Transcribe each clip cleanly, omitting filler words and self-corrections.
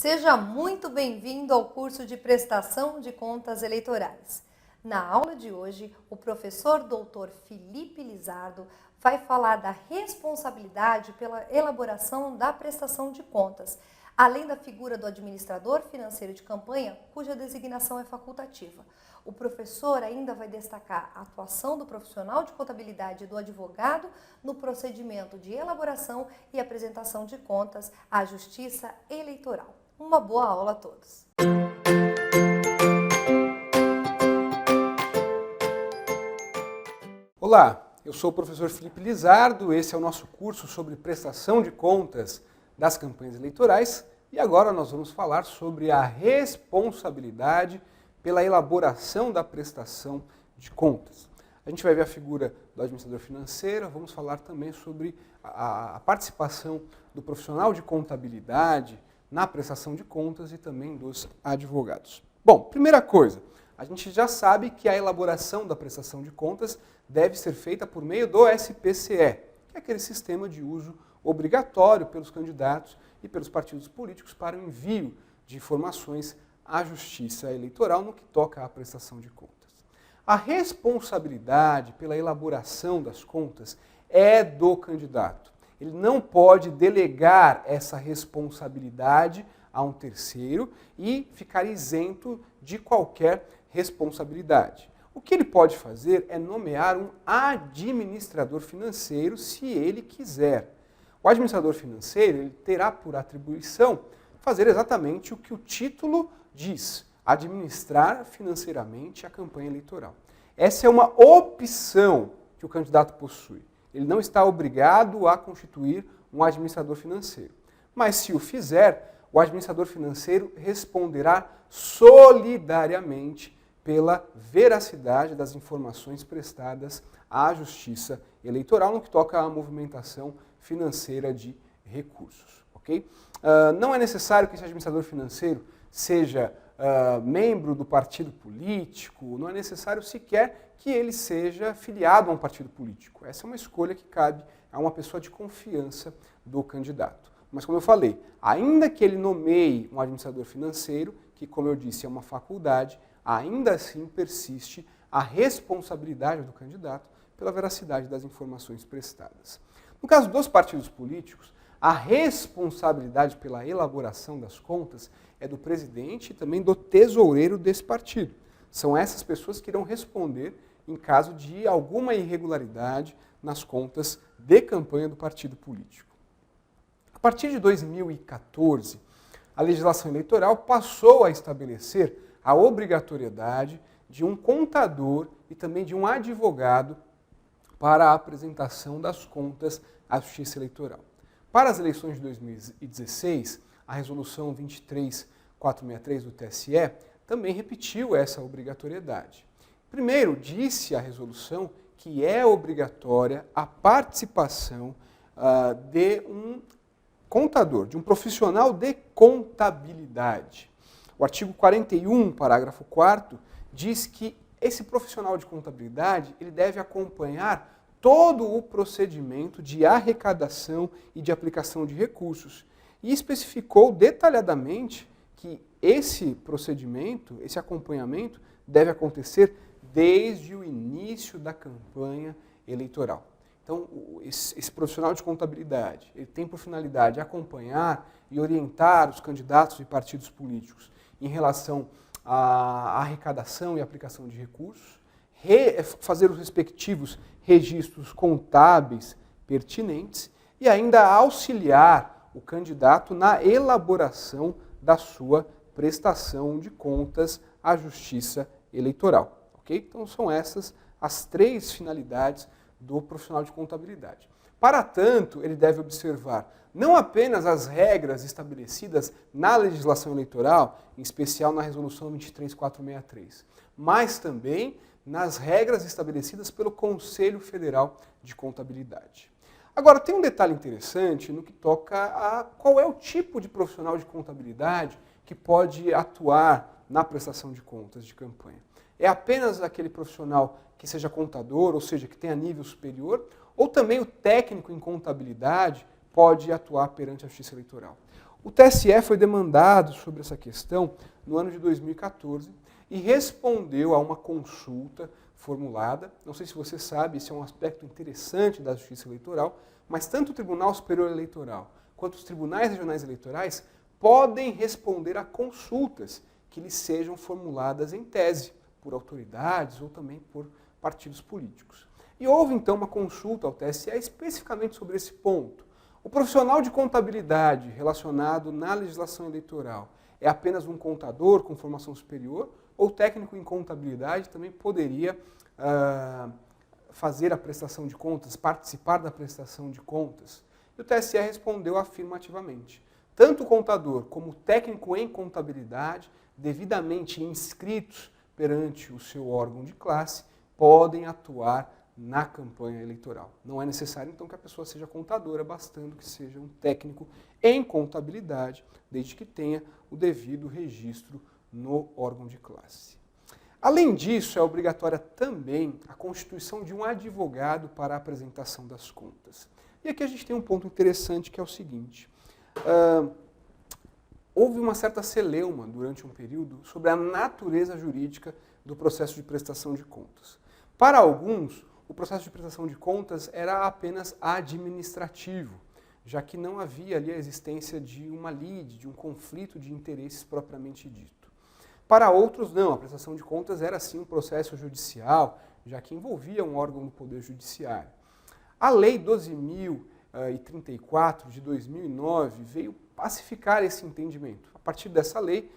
Seja muito bem-vindo ao curso de Prestação de Contas Eleitorais. Na aula de hoje, o professor Dr. Felipe Lizardo vai falar da responsabilidade pela elaboração da prestação de contas, além da figura do administrador financeiro de campanha, cuja designação é facultativa. O professor ainda vai destacar a atuação do profissional de contabilidade e do advogado no procedimento de elaboração e apresentação de contas à Justiça Eleitoral. Uma boa aula a todos! Olá, eu sou o professor Felipe Lizardo, esse é o nosso curso sobre prestação de contas das campanhas eleitorais e agora nós vamos falar sobre a responsabilidade pela elaboração da prestação de contas. A gente vai ver a figura do administrador financeiro, vamos falar também sobre a participação do profissional de contabilidade na prestação de contas e também dos advogados. Bom, primeira coisa, a gente já sabe que a elaboração da prestação de contas deve ser feita por meio do SPCE, que é aquele sistema de uso obrigatório pelos candidatos e pelos partidos políticos para o envio de informações à Justiça Eleitoral no que toca à prestação de contas. A responsabilidade pela elaboração das contas é do candidato. Ele não pode delegar essa responsabilidade a um terceiro e ficar isento de qualquer responsabilidade. O que ele pode fazer é nomear um administrador financeiro, se ele quiser. O administrador financeiro ele terá por atribuição fazer exatamente o que o título diz, administrar financeiramente a campanha eleitoral. Essa é uma opção que o candidato possui. Ele não está obrigado a constituir um administrador financeiro. Mas se o fizer, o administrador financeiro responderá solidariamente pela veracidade das informações prestadas à Justiça Eleitoral no que toca à movimentação financeira de recursos. Okay? Não é necessário que esse administrador financeiro seja membro do partido político, não é necessário sequer que ele seja filiado a um partido político. Essa é uma escolha que cabe a uma pessoa de confiança do candidato. Mas, como eu falei, ainda que ele nomeie um administrador financeiro, que, como eu disse, é uma faculdade, ainda assim persiste a responsabilidade do candidato pela veracidade das informações prestadas. No caso dos partidos políticos, a responsabilidade pela elaboração das contas é do presidente e também do tesoureiro desse partido. São essas pessoas que irão responder em caso de alguma irregularidade nas contas de campanha do partido político. A partir de 2014, a legislação eleitoral passou a estabelecer a obrigatoriedade de um contador e também de um advogado para a apresentação das contas à Justiça Eleitoral. Para as eleições de 2016, a resolução 23463 do TSE também repetiu essa obrigatoriedade. Primeiro, disse a resolução que é obrigatória a participação de um contador, de um profissional de contabilidade. O artigo 41, parágrafo 4º, diz que esse profissional de contabilidade ele deve acompanhar todo o procedimento de arrecadação e de aplicação de recursos e especificou detalhadamente que esse procedimento, esse acompanhamento, deve acontecer desde o início da campanha eleitoral. Então, esse profissional de contabilidade, ele tem por finalidade acompanhar e orientar os candidatos e partidos políticos em relação à arrecadação e aplicação de recursos, fazer os respectivos registros contábeis pertinentes e ainda auxiliar o candidato na elaboração da sua prestação de contas à Justiça Eleitoral. Okay? Então, são essas as três finalidades do profissional de contabilidade. Para tanto, ele deve observar não apenas as regras estabelecidas na legislação eleitoral, em especial na Resolução 23463, mas também nas regras estabelecidas pelo Conselho Federal de Contabilidade. Agora, tem um detalhe interessante no que toca a qual é o tipo de profissional de contabilidade que pode atuar na prestação de contas de campanha. É apenas aquele profissional que seja contador, ou seja, que tenha nível superior, ou também o técnico em contabilidade pode atuar perante a Justiça Eleitoral. O TSE foi demandado sobre essa questão no ano de 2014 e respondeu a uma consulta formulada. Não sei se você sabe, esse é um aspecto interessante da Justiça Eleitoral, mas tanto o Tribunal Superior Eleitoral quanto os tribunais regionais eleitorais podem responder a consultas que lhes sejam formuladas em tese por autoridades ou também por partidos políticos. E houve então uma consulta ao TSE especificamente sobre esse ponto. O profissional de contabilidade relacionado na legislação eleitoral é apenas um contador com formação superior ou técnico em contabilidade também poderia fazer a prestação de contas, participar da prestação de contas? E o TSE respondeu afirmativamente. Tanto o contador como o técnico em contabilidade, devidamente inscritos perante o seu órgão de classe, podem atuar na campanha eleitoral. Não é necessário, então, que a pessoa seja contadora, bastando que seja um técnico em contabilidade, desde que tenha o devido registro no órgão de classe. Além disso, é obrigatória também a constituição de um advogado para a apresentação das contas. E aqui a gente tem um ponto interessante, que é o seguinte. Houve uma certa celeuma durante um período sobre a natureza jurídica do processo de prestação de contas. Para alguns, o processo de prestação de contas era apenas administrativo, já que não havia ali a existência de uma lide, de um conflito de interesses propriamente dito. Para outros, não, a prestação de contas era sim um processo judicial, já que envolvia um órgão do Poder Judiciário. A Lei 12.034 de 2009 veio pacificar esse entendimento. A partir dessa lei,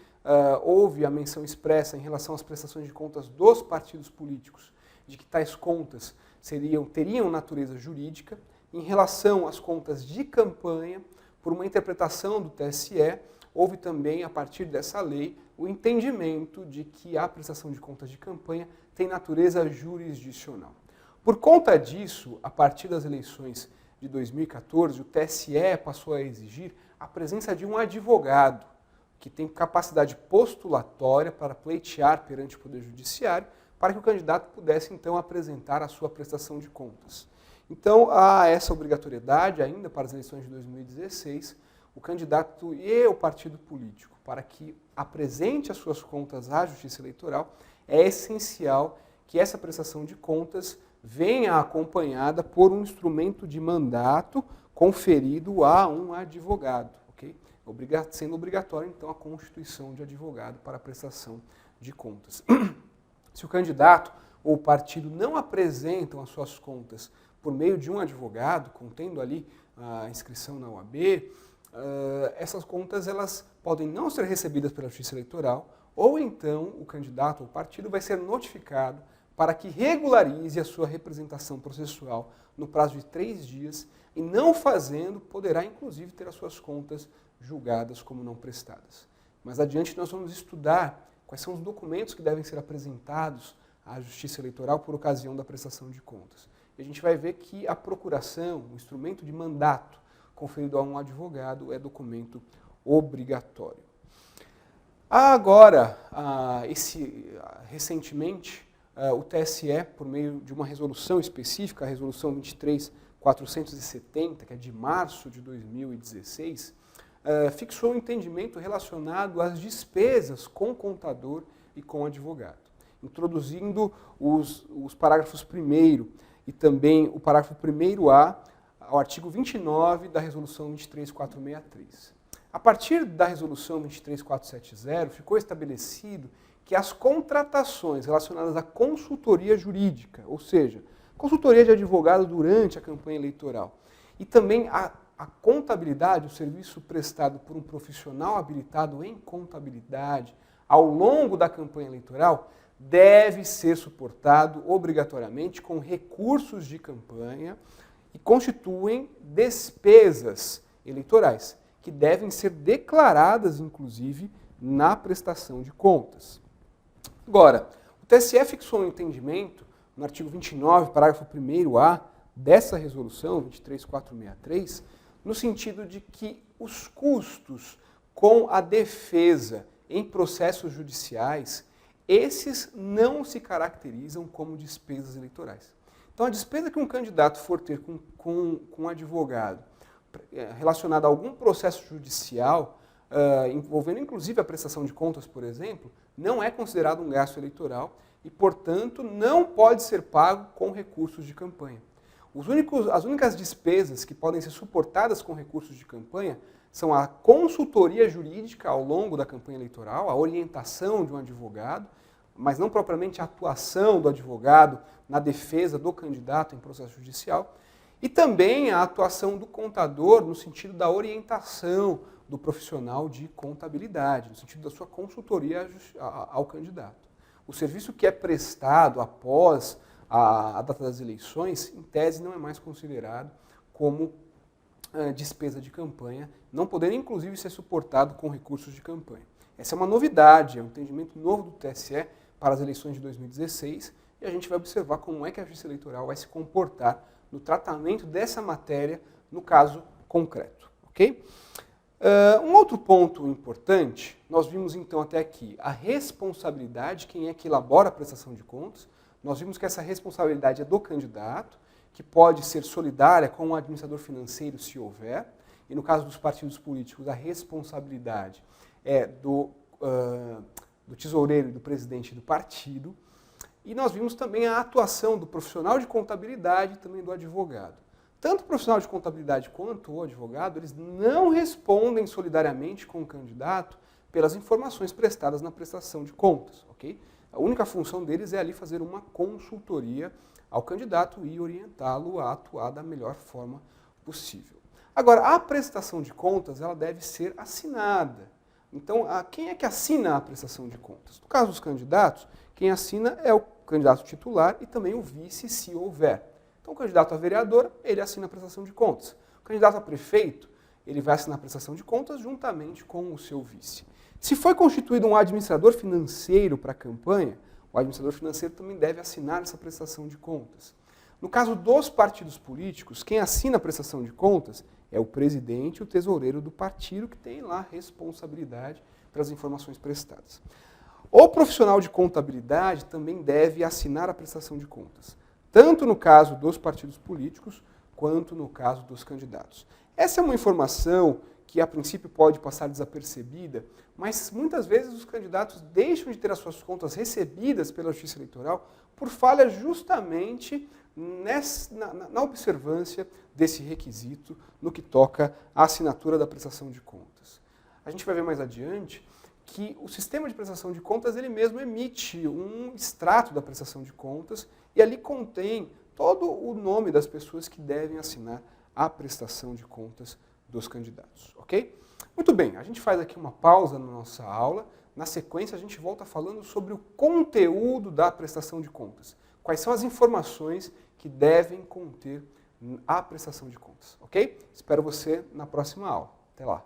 houve a menção expressa em relação às prestações de contas dos partidos políticos, de que tais contas teriam natureza jurídica. Em relação às contas de campanha, por uma interpretação do TSE, houve também, a partir dessa lei, o entendimento de que a prestação de contas de campanha tem natureza jurisdicional. Por conta disso, a partir das eleições de 2014, o TSE passou a exigir a presença de um advogado que tem capacidade postulatória para pleitear perante o Poder Judiciário, para que o candidato pudesse, então, apresentar a sua prestação de contas. Então, há essa obrigatoriedade, ainda para as eleições de 2016, o candidato e o partido político, para que apresente as suas contas à Justiça Eleitoral, é essencial que essa prestação de contas venha acompanhada por um instrumento de mandato conferido a um advogado, ok? Sendo obrigatório, então, a constituição de advogado para a prestação de contas. Se o candidato ou o partido não apresentam as suas contas por meio de um advogado, contendo ali a inscrição na OAB, essas contas elas podem não ser recebidas pela Justiça Eleitoral, ou então o candidato ou o partido vai ser notificado para que regularize a sua representação processual no prazo de 3 dias, e não fazendo, poderá inclusive ter as suas contas julgadas como não prestadas. Mais adiante nós vamos estudar quais são os documentos que devem ser apresentados à Justiça Eleitoral por ocasião da prestação de contas. E a gente vai ver que a procuração, o instrumento de mandato conferido a um advogado, é documento obrigatório. Agora, recentemente, o TSE, por meio de uma resolução específica, a resolução 23.470, que é de março de 2016, fixou um entendimento relacionado às despesas com contador e com advogado, introduzindo os parágrafos 1º e também o parágrafo 1º-A ao artigo 29 da Resolução 23.463. A partir da Resolução 23.470, ficou estabelecido que as contratações relacionadas à consultoria jurídica, ou seja, consultoria de advogado durante a campanha eleitoral, e também a contabilidade, o serviço prestado por um profissional habilitado em contabilidade ao longo da campanha eleitoral, deve ser suportado obrigatoriamente com recursos de campanha e constituem despesas eleitorais, que devem ser declaradas, inclusive, na prestação de contas. Agora, o TSE fixou um entendimento, no artigo 29, parágrafo 1º-A, dessa resolução, 23.463, no sentido de que os custos com a defesa em processos judiciais, esses não se caracterizam como despesas eleitorais. Então, a despesa que um candidato for ter com um advogado relacionada a algum processo judicial, envolvendo inclusive a prestação de contas, por exemplo, não é considerado um gasto eleitoral e, portanto, não pode ser pago com recursos de campanha. As únicas despesas que podem ser suportadas com recursos de campanha são a consultoria jurídica ao longo da campanha eleitoral, a orientação de um advogado, mas não propriamente a atuação do advogado na defesa do candidato em processo judicial, e também a atuação do contador no sentido da orientação do profissional de contabilidade, no sentido da sua consultoria ao candidato. O serviço que é prestado após a data das eleições, em tese, não é mais considerado como despesa de campanha, não podendo inclusive ser suportado com recursos de campanha. Essa é uma novidade, é um entendimento novo do TSE para as eleições de 2016 e a gente vai observar como é que a Justiça Eleitoral vai se comportar no tratamento dessa matéria no caso concreto. Ok? Um outro ponto importante, nós vimos então até aqui a responsabilidade, quem é que elabora a prestação de contas. Nós vimos que essa responsabilidade é do candidato, que pode ser solidária com o administrador financeiro se houver, e no caso dos partidos políticos a responsabilidade é do tesoureiro e do presidente do partido. E nós vimos também a atuação do profissional de contabilidade e também do advogado. Tanto o profissional de contabilidade quanto o advogado, eles não respondem solidariamente com o candidato pelas informações prestadas na prestação de contas, ok? A única função deles é ali fazer uma consultoria ao candidato e orientá-lo a atuar da melhor forma possível. Agora, a prestação de contas, ela deve ser assinada. Então, quem é que assina a prestação de contas? No caso dos candidatos, quem assina é o candidato titular e também o vice, se houver. Então, o candidato a vereador, ele assina a prestação de contas. O candidato a prefeito, ele vai assinar a prestação de contas juntamente com o seu vice. Se foi constituído um administrador financeiro para a campanha, o administrador financeiro também deve assinar essa prestação de contas. No caso dos partidos políticos, quem assina a prestação de contas é o presidente e o tesoureiro do partido, que tem lá responsabilidade pelas informações prestadas. O profissional de contabilidade também deve assinar a prestação de contas, tanto no caso dos partidos políticos, quanto no caso dos candidatos. Essa é uma informação que a princípio pode passar desapercebida, mas muitas vezes os candidatos deixam de ter as suas contas recebidas pela Justiça Eleitoral por falha justamente na observância desse requisito no que toca à assinatura da prestação de contas. A gente vai ver mais adiante que o sistema de prestação de contas ele mesmo emite um extrato da prestação de contas e ali contém todo o nome das pessoas que devem assinar a prestação de contas dos candidatos, ok? Muito bem, a gente faz aqui uma pausa na nossa aula. Na sequência, a gente volta falando sobre o conteúdo da prestação de contas. Quais são as informações que devem conter a prestação de contas, ok? Espero você na próxima aula. Até lá!